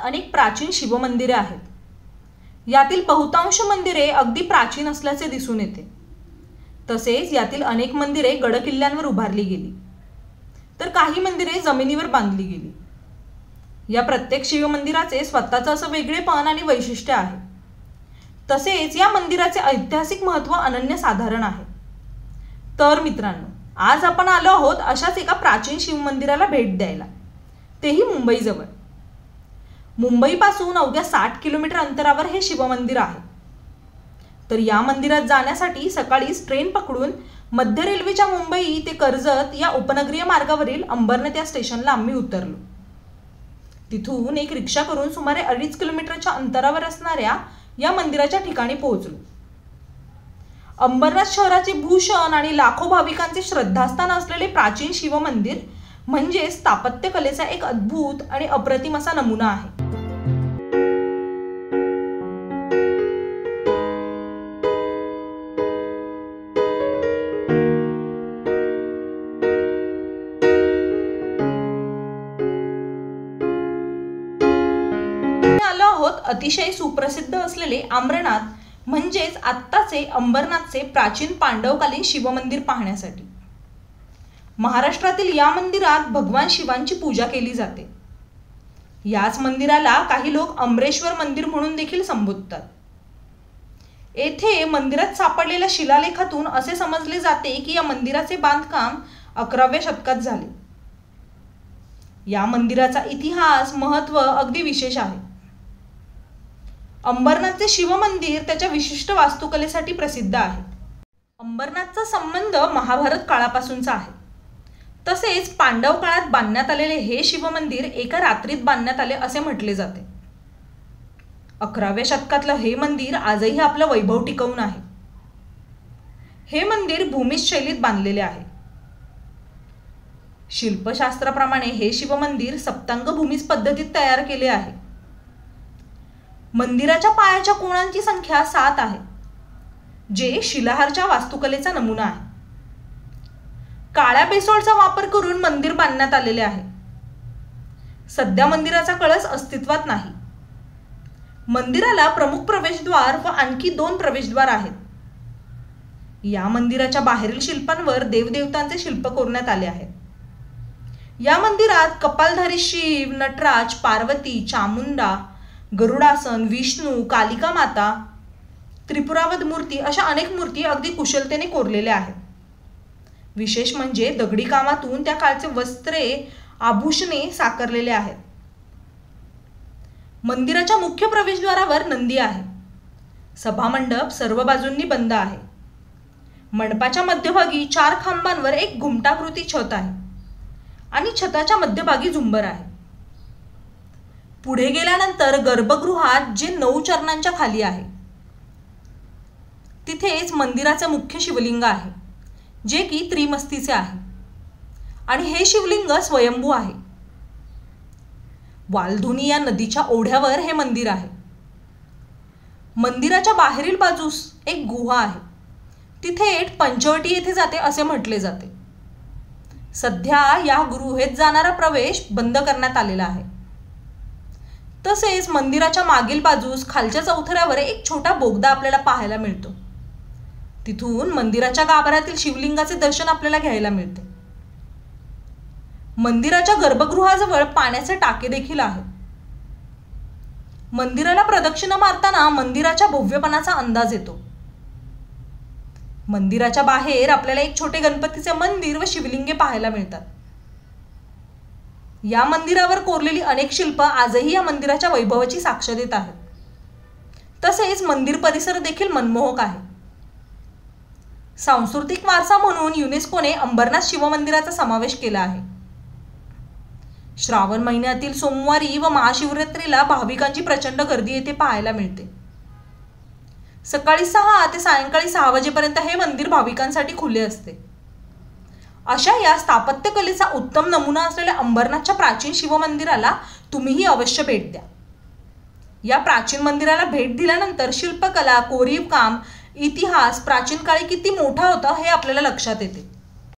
अनेक प्राचीन शिवमंदिरे आहेत. यातील बहुतांश मंदिरे अगदी प्राचीन असल्याचे दिसून येते. तसेच यातील अनेक मंदिरे गडकिल्ल्यांवर उभारली गेली, तर काही मंदिरे जमिनीवर बांधली गेली. या प्रत्येक शिवमंदिराचे स्वतःचे असं वेगळेपण आणि वैशिष्ट्य आहे. तसेच या मंदिराचे ऐतिहासिक महत्त्व अनन्यसाधारण आहे. तर मित्रांनो, आज आपण आलो आहोत अशाच एका प्राचीन शिवमंदिराला भेट द्यायला, तेही मुंबईजवळ. मुंबईपासून अवघ्या 60 किलोमीटर अंतरावर हे शिवमंदिर आहे. तर या मंदिरात जाण्यासाठी सकाळीच ट्रेन पकडून मध्य रेल्वेच्या मुंबई ते कर्जत या उपनगरीय मार्गावरील अंबरनाथ या स्टेशनला आम्ही उतरलो. तिथून एक रिक्षा करून सुमारे 2.5 किलोमीटरच्या अंतरावर असणाऱ्या या मंदिराच्या ठिकाणी पोहोचलो. अंबरनाथ शहराचे भूषण आणि लाखो भाविकांचे श्रद्धास्थान असलेले प्राचीन शिवमंदिर म्हणजे स्थापत्यकलेचा एक अद्भुत आणि अप्रतिम असा नमुना आहे. आलो आहोत अतिशय सुप्रसिद्ध असलेले अमरनाथ म्हणजेच आत्ताचे अंबरनाथचे प्राचीन पांडवकालीन शिवमंदिर पाहण्यासाठी. महाराष्ट्रातील या मंदिरात भगवान शिवांची पूजा केली जाते. याच मंदिराला काही लोक अमरेश्वर मंदिर म्हणून देखील संबोधतात. येथे मंदिरात सापडलेल्या शिलालेखातून असे समजले जाते की या मंदिराचे बांधकाम 11व्या शतकात झाले. या मंदिराचा इतिहास महत्त्व अगदी विशेष आहे. अंबरनाथचे शिवमंदिर त्याच्या विशिष्ट वास्तुकलेसाठी प्रसिद्ध आहे. अंबरनाथचा संबंध महाभारत काळापासूनचा आहे. तसेच पांडव काळात बांधण्यात आलेले हे शिवमंदिर एका रात्रीत बांधण्यात आले असे म्हटले जाते. 11व्या शतकातलं हे मंदिर आजही आपलं वैभव टिकवून आहे. हे मंदिर भूमिज शैलीत बांधलेले आहे. शिल्पशास्त्राप्रमाणे हे शिवमंदिर सप्तांग भूमिज पद्धतीत तयार केले आहे. मंदिराच्या पायाच्या कोणांची संख्या 7 आहे, जे शिलाहारच्या वास्तुकलेचा नमुना आहे. काळ्या बेसोळचा वापर करून मंदिर बांधण्यात आलेले आहे. सध्या मंदिराचा कळस अस्तित्वात नाही. मंदिराला प्रमुख प्रवेशद्वार व आणखी 2 प्रवेशद्वार आहेत. या मंदिराच्या बाहेरील शिल्पांवर देवदेवतांचे शिल्प कोरण्यात आले आहे. या मंदिरात कपालधारी शिव, नटराज, पार्वती, चामुंडा, गरुडासन, विष्णू, कालिका माता, त्रिपुरावध मूर्ती अशा अनेक मूर्ती अगदी कुशलतेने कोरलेल्या आहेत. विशेष म्हणजे दगडी कामातून त्या काळचे वस्त्रे, आभूषणे साकारलेले आहेत. मंदिराच्या मुख्य प्रवेशद्वारावर नंदी आहे. सभामंडप सर्व बाजूंनी बंद आहे. मंडपाच्या मध्यभागी 4 खांबांवर एक घुमटाकृती छत आहे आणि छताच्या मध्यभागी झुंबर आहे. पुढे गेल्यानंतर गर्भगृहात जे 9 चरणांच्या खाली आहे, तिथेच मंदिराचे मुख्य शिवलिंग आहे, जे की त्रिमस्तीचे आहे आणि हे शिवलिंग स्वयंभू आहे. वालधुनी या नदीच्या ओढ्यावर हे मंदिर आहे. मंदिराच्या बाहेरील बाजूस एक गुहा आहे. तिथे पंचवटी येथे जाते असे म्हटले जाते. सध्या या गुहेत जाणारा प्रवेश बंद करण्यात आलेला आहे. तसेच मंदिराच्या मागील बाजूस खालच्या चौथऱ्यावर एक छोटा बोगदा आपल्याला पाहायला मिळतो. तिथून मंदिराच्या गाभाऱ्यातील शिवलिंगाचे दर्शन आपल्याला घ्यायला मिळते. मंदिराच्या गर्भगृहाजवळ पाण्याचे टाके देखील आहेत. मंदिराला प्रदक्षिणा मारताना मंदिराच्या भव्यपणाचा अंदाज येतो. मंदिराच्या बाहेर आपल्याला एक छोटे गणपतीचे मंदिर व शिवलिंगे पाहायला मिळतात. या मंदिरावर कोरलेली अनेक शिल्प आजही या मंदिराच्या वैभवाची साक्ष देत आहेत. तसेच मंदिर परिसर देखील मनमोहक आहे. सांस्कृतिक वारसा म्हणून युनेस्कोने अंबरनाथ शिवमंदिराचा समावेश केला आहे. श्रावण महिन्यातील सोमवारी व महाशिवरात्रीला भाविकांची प्रचंड गर्दी येथे पाहायला मिळते. सकाळी 6 ते सायंकाळी 6 वाजेपर्यंत हे मंदिर भाविकांसाठी खुले असते. अशा या स्थापत्यकलेचा उत्तम नमुना असलेल्या अंबरनाथच्या प्राचीन शिवमंदिराला तुम्हीही अवश्य भेट द्या. या प्राचीन मंदिराला भेट दिल्यानंतर शिल्पकला, कोरीव काम, इतिहास प्राचीन काळी किती मोठा होता हे आपल्याला लक्षात येते.